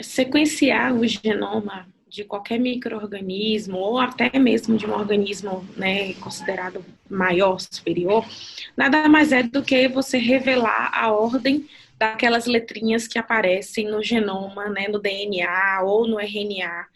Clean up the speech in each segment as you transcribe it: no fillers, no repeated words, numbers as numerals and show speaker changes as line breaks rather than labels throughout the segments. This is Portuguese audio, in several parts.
Sequenciar o genoma de qualquer micro-organismo ou até mesmo de um organismo, né, considerado maior, superior, nada mais é do que você revelar a ordem daquelas letrinhas que aparecem no genoma, né, no DNA ou no RNA,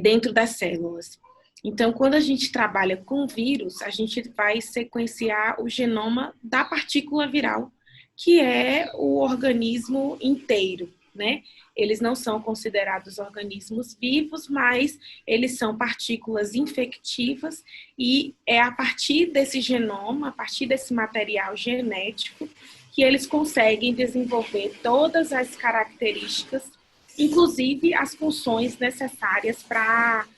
dentro das células. Então, quando a gente trabalha com vírus, a gente vai sequenciar o genoma da partícula viral, que é o organismo inteiro, né? Eles não são considerados organismos vivos, mas eles são partículas infectivas e é a partir desse genoma, a partir desse material genético, que eles conseguem desenvolver todas as características, inclusive as funções necessárias para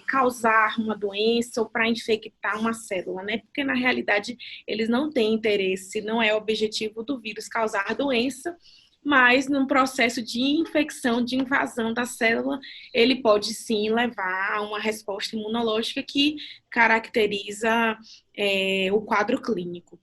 causar uma doença ou para infectar uma célula, né? Porque na realidade eles não têm interesse, não é o objetivo do vírus causar doença, mas num processo de infecção, de invasão da célula, ele pode sim levar a uma resposta imunológica que caracteriza o quadro clínico.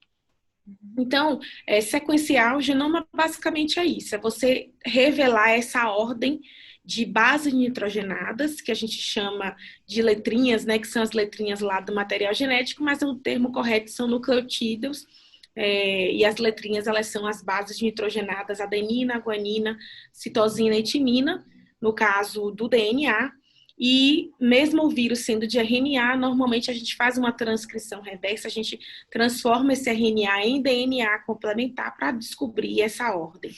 Então, sequenciar o genoma basicamente é isso, é você revelar essa ordem de bases nitrogenadas, que a gente chama de letrinhas, né, que são as letrinhas lá do material genético, mas o termo correto são nucleotídeos, e as letrinhas, elas são as bases nitrogenadas, adenina, guanina, citosina e timina, no caso do DNA, e mesmo o vírus sendo de RNA, normalmente a gente faz uma transcrição reversa, a gente transforma esse RNA em DNA complementar para descobrir essa ordem.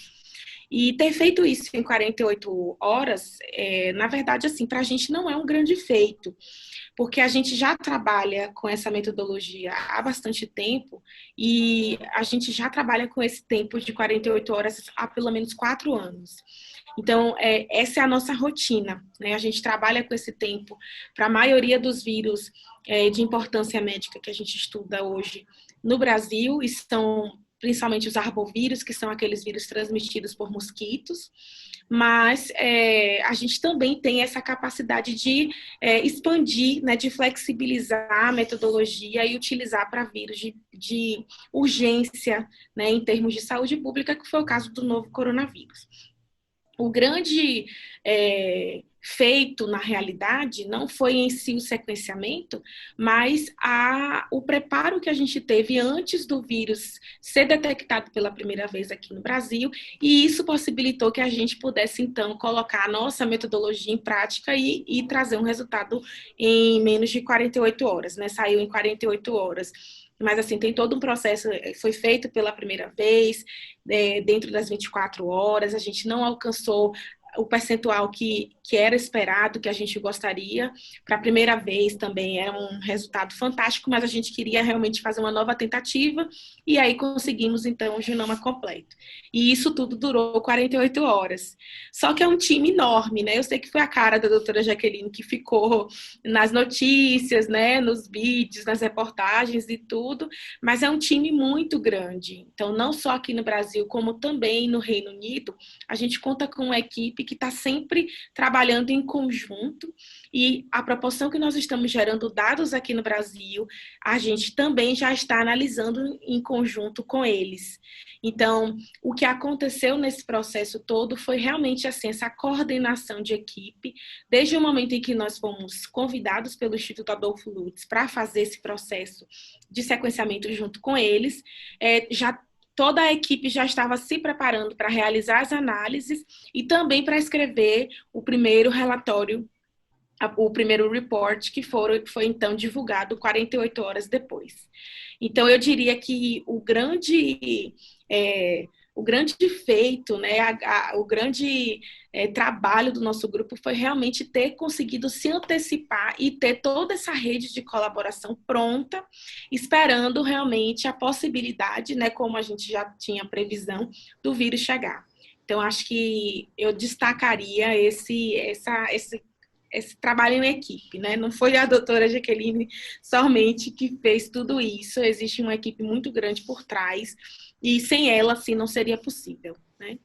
E ter feito isso em 48 horas, na verdade, assim, para a gente não é um grande feito, porque a gente já trabalha com essa metodologia há bastante tempo e a gente já trabalha com esse tempo de 48 horas há pelo menos 4 anos. Então, essa é a nossa rotina, né? A gente trabalha com esse tempo para a maioria dos vírus de importância médica que a gente estuda hoje no Brasil, e são principalmente os arbovírus, que são aqueles vírus transmitidos por mosquitos, mas a gente também tem essa capacidade de expandir, né, de flexibilizar a metodologia e utilizar para vírus de urgência, né, em termos de saúde pública, que foi o caso do novo coronavírus. O grande feito, na realidade, não foi em si o sequenciamento, mas o preparo que a gente teve antes do vírus ser detectado pela primeira vez aqui no Brasil, e isso possibilitou que a gente pudesse, então, colocar a nossa metodologia em prática e trazer um resultado em menos de 48 horas, né? Saiu em 48 horas. Mas, assim, tem todo um processo, foi feito pela primeira vez, dentro das 24 horas, a gente não alcançou o percentual que era esperado, que a gente gostaria. Para a primeira vez também era um resultado fantástico, mas a gente queria realmente fazer uma nova tentativa, e aí conseguimos, então, o genoma completo. E isso tudo durou 48 horas. Só que é um time enorme, né? Eu sei que foi a cara da doutora Jaqueline que ficou nas notícias, né? Nos vídeos, nas reportagens e tudo, mas é um time muito grande. Então, não só aqui no Brasil, como também no Reino Unido, a gente conta com uma equipe que está sempre trabalhando em conjunto, e a proporção que nós estamos gerando dados aqui no Brasil, a gente também já está analisando em conjunto com eles. Então, o que aconteceu nesse processo todo foi realmente assim, essa coordenação de equipe, desde o momento em que nós fomos convidados pelo Instituto Adolfo Lutz para fazer esse processo de sequenciamento junto com eles, já toda a equipe já estava se preparando para realizar as análises e também para escrever o primeiro relatório, o primeiro report, que foi então divulgado 48 horas depois. Então, eu diria que o grande feito, né, o grande trabalho do nosso grupo foi realmente ter conseguido se antecipar e ter toda essa rede de colaboração pronta, esperando realmente a possibilidade, né, como a gente já tinha previsão, do vírus chegar. Então, acho que eu destacaria esse trabalho em equipe, né? Não foi a doutora Jaqueline somente que fez tudo isso, existe uma equipe muito grande por trás, e sem ela, assim, não seria possível, né?